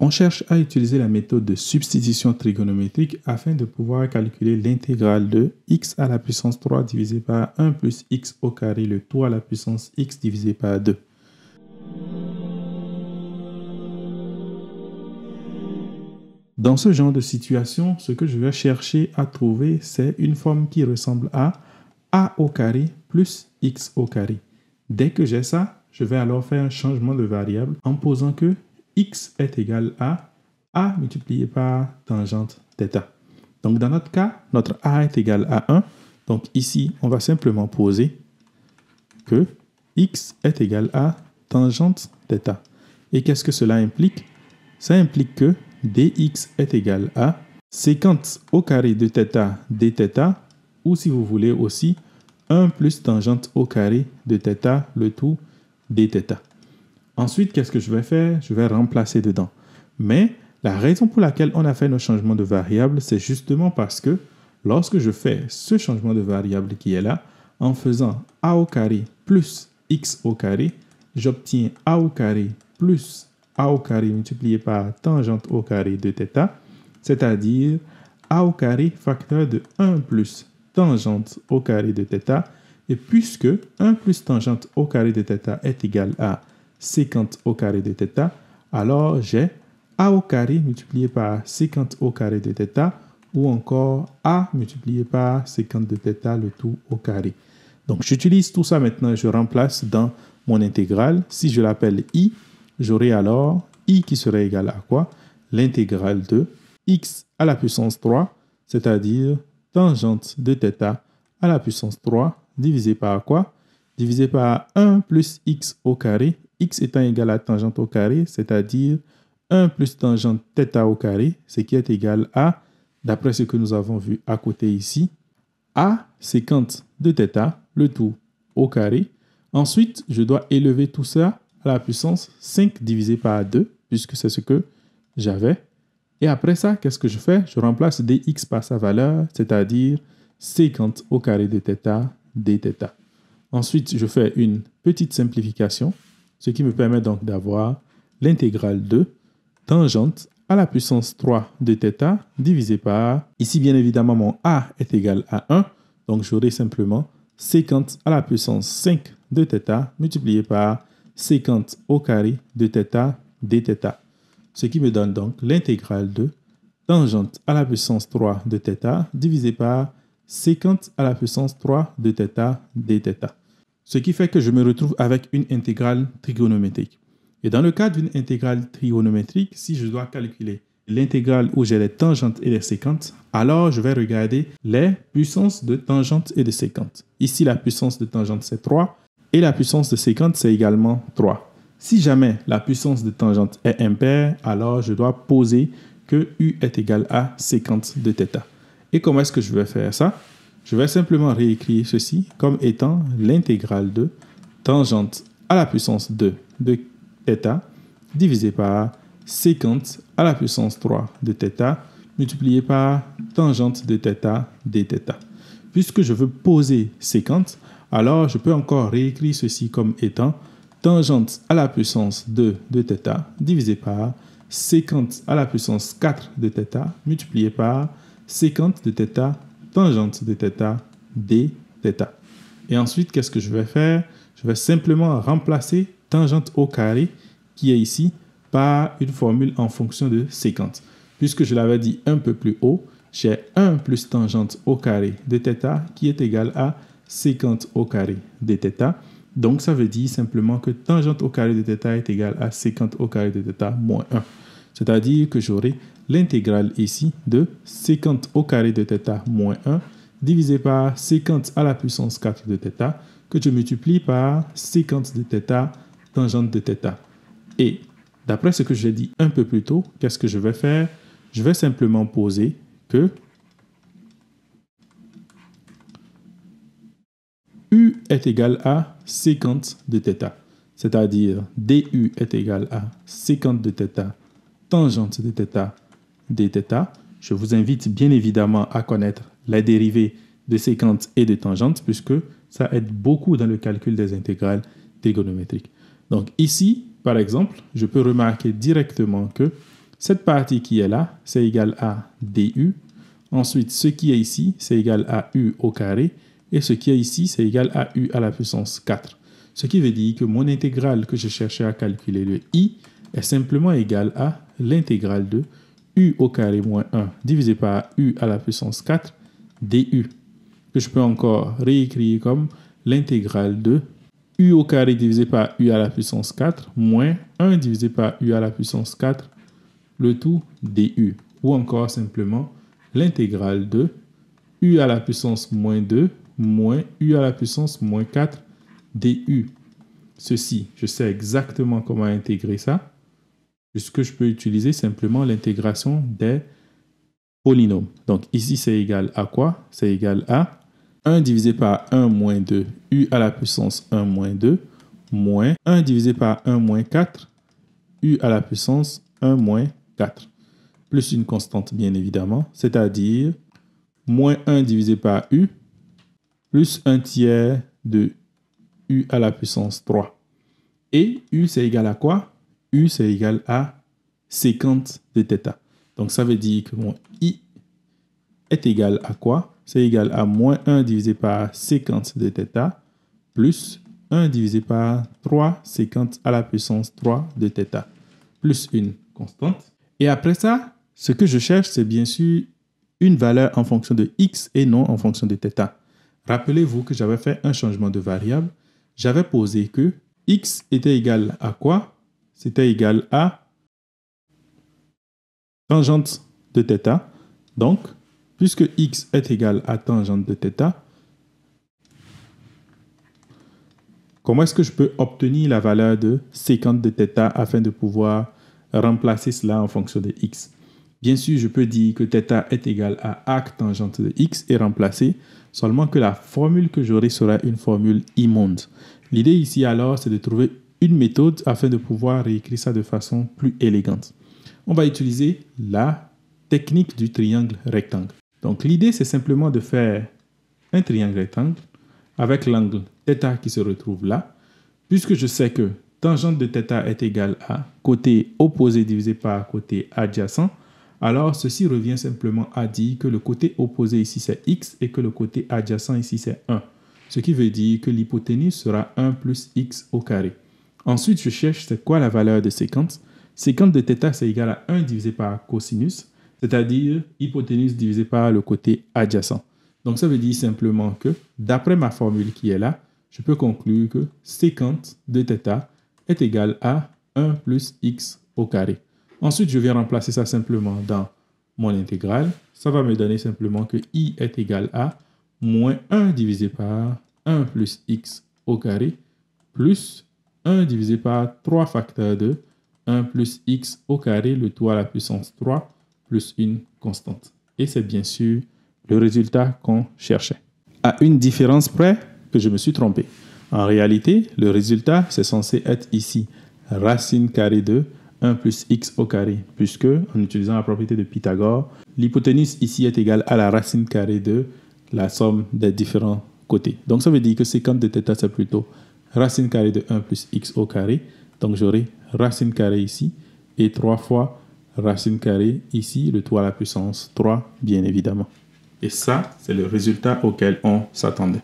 On cherche à utiliser la méthode de substitution trigonométrique afin de pouvoir calculer l'intégrale de x à la puissance 3 divisé par 1 plus x au carré, le tout à la puissance x divisé par 2. Dans ce genre de situation, ce que je vais chercher à trouver, c'est une forme qui ressemble à a au carré plus x au carré. Dès que j'ai ça, je vais alors faire un changement de variable en posant que x est égal à a multiplié par tangente θ. Donc dans notre cas, notre a est égal à 1. Donc ici, on va simplement poser que x est égal à tangente θ. Et qu'est-ce que cela implique? Ça implique que dx est égal à sécante au carré de θ dθ, ou si vous voulez aussi 1 plus tangente au carré de θ, le tout dθ. Ensuite, qu'est-ce que je vais faire? Je vais remplacer dedans. Mais la raison pour laquelle on a fait nos changements de variables, c'est justement parce que lorsque je fais ce changement de variable qui est là, en faisant a au carré plus x au carré, j'obtiens a au carré plus a au carré multiplié par tangente au carré de θ, c'est-à-dire a au carré facteur de 1 plus tangente au carré de θ. Et puisque 1 plus tangente au carré de θ est égal à sécante au carré de θ, alors j'ai a au carré multiplié par sécante au carré de θ, ou encore a multiplié par sécante de θ, le tout au carré. Donc j'utilise tout ça maintenant et je remplace dans mon intégrale. Si je l'appelle i, j'aurai alors i qui serait égal à quoi? L'intégrale de x à la puissance 3, c'est-à-dire tangente de θ à la puissance 3, divisé par quoi? Divisé par 1 plus x au carré, x étant égal à tangente au carré, c'est-à-dire 1 plus tangente θ au carré, ce qui est égal à, d'après ce que nous avons vu à côté ici, a sécante de θ, le tout au carré. Ensuite, je dois élever tout ça à la puissance 5 divisé par 2, puisque c'est ce que j'avais. Et après ça, qu'est-ce que je fais? Je remplace dx par sa valeur, c'est-à-dire sécante au carré de θ dθ. Ensuite, je fais une petite simplification, ce qui me permet donc d'avoir l'intégrale de tangente à la puissance 3 de θ divisé par, ici bien évidemment mon a est égal à 1, donc j'aurai simplement sécante à la puissance 5 de θ multiplié par sécante au carré de θ dθ. Ce qui me donne donc l'intégrale de tangente à la puissance 3 de θ divisé par sécante à la puissance 3 de θ dθ. Ce qui fait que je me retrouve avec une intégrale trigonométrique. Et dans le cas d'une intégrale trigonométrique, si je dois calculer l'intégrale où j'ai les tangentes et les séquentes, alors je vais regarder les puissances de tangente et de séquente. Ici, la puissance de tangente, c'est 3 et la puissance de séquente, c'est également 3. Si jamais la puissance de tangente est impaire, alors je dois poser que u est égal à sécante de θ. Et comment est-ce que je vais faire ça? Je vais simplement réécrire ceci comme étant l'intégrale de tangente à la puissance 2 de θ divisé par sécante à la puissance 3 de θ multiplié par tangente de θ dθ. Puisque je veux poser sécante, alors je peux encore réécrire ceci comme étant tangente à la puissance 2 de θ divisé par sécante à la puissance 4 de θ multiplié par sécante de θ tangente de θ dθ. Et ensuite, qu'est-ce que je vais faire? Je vais simplement remplacer tangente au carré qui est ici par une formule en fonction de sécante. Puisque je l'avais dit un peu plus haut, j'ai 1 plus tangente au carré de θ qui est égal à sécante au carré dθ. Donc, ça veut dire simplement que tangente au carré de θ est égal à sécante au carré de θ moins 1. C'est-à-dire que j'aurai l'intégrale ici de sécante au carré de θ moins 1 divisé par sécante à la puissance 4 de θ que je multiplie par sécante de θ tangente de θ. Et d'après ce que j'ai dit un peu plus tôt, qu'est-ce que je vais faire? Je vais simplement poser que u est égal à sécante de θ, c'est-à-dire du est égal à sécante de θ tangente de θ dθ. Je vous invite bien évidemment à connaître la dérivée de sécante et de tangente puisque ça aide beaucoup dans le calcul des intégrales trigonométriques. Donc ici, par exemple, je peux remarquer directement que Cette partie qui est là, c'est égal à du. Ensuite, ce qui est ici, c'est égal à u au carré. Et ce qui est ici, c'est égal à u à la puissance 4. Ce qui veut dire que mon intégrale que je cherchais à calculer, le i, est simplement égal à l'intégrale de u au carré moins 1 divisé par u à la puissance 4 du. Que je peux encore réécrire comme l'intégrale de u au carré divisé par u à la puissance 4 moins 1 divisé par u à la puissance 4, le tout du. Ou encore simplement l'intégrale de u à la puissance moins 2 moins u à la puissance moins 4 du. Ceci, je sais exactement comment intégrer ça, puisque je peux utiliser simplement l'intégration des polynômes. Donc ici, c'est égal à quoi? C'est égal à 1 divisé par 1 moins 2, u à la puissance 1 moins 2, moins 1 divisé par 1 moins 4, u à la puissance 1 moins 4, plus une constante bien évidemment, c'est-à-dire moins 1 divisé par u, plus 1 tiers de u à la puissance 3. Et u, c'est égal à quoi? U, c'est égal à sécante de θ. Donc, ça veut dire que mon i est égal à quoi? C'est égal à moins 1 divisé par sécante de θ plus 1 divisé par 3 sécante à la puissance 3 de θ, plus une constante. Et après ça, ce que je cherche, c'est bien sûr une valeur en fonction de x et non en fonction de θ. Rappelez-vous que j'avais fait un changement de variable. J'avais posé que x était égal à quoi? C'était égal à tangente de θ. Donc, puisque x est égal à tangente de θ, comment est-ce que je peux obtenir la valeur de sécante de θ afin de pouvoir remplacer cela en fonction de x? Bien sûr, je peux dire que θ est égal à arc tangente de x et remplacer, seulement que la formule que j'aurai sera une formule immonde. L'idée ici alors, c'est de trouver une méthode afin de pouvoir réécrire ça de façon plus élégante. On va utiliser la technique du triangle rectangle. Donc l'idée, c'est simplement de faire un triangle rectangle avec l'angle θ qui se retrouve là. Puisque je sais que tangente de θ est égal à côté opposé divisé par côté adjacent, alors ceci revient simplement à dire que le côté opposé ici c'est x et que le côté adjacent ici c'est 1. Ce qui veut dire que l'hypoténuse sera 1 plus x au carré. Ensuite, je cherche c'est quoi la valeur de sécante. Sécante de θ c'est égal à 1 divisé par cosinus, c'est-à-dire hypoténuse divisé par le côté adjacent. Donc ça veut dire simplement que d'après ma formule qui est là, je peux conclure que sécante de θ est égal à 1 plus x au carré. Ensuite, je vais remplacer ça simplement dans mon intégrale. Ça va me donner simplement que i est égal à moins 1 divisé par 1 plus x au carré plus 1 divisé par 3 facteurs de 1 plus x au carré, le tout à la puissance 3 plus une constante. Et c'est bien sûr le résultat qu'on cherchait. À une différence près que je me suis trompé. En réalité, le résultat, c'est censé être ici racine carrée de 1 plus x au carré, puisque, en utilisant la propriété de Pythagore, l'hypoténuse ici est égale à la racine carrée de la somme des différents côtés. Donc, ça veut dire que sécante de θ, c'est plutôt racine carrée de 1 plus x au carré. Donc, j'aurai racine carrée ici et 3 fois racine carrée ici, le tout à la puissance 3, bien évidemment. Et ça, c'est le résultat auquel on s'attendait.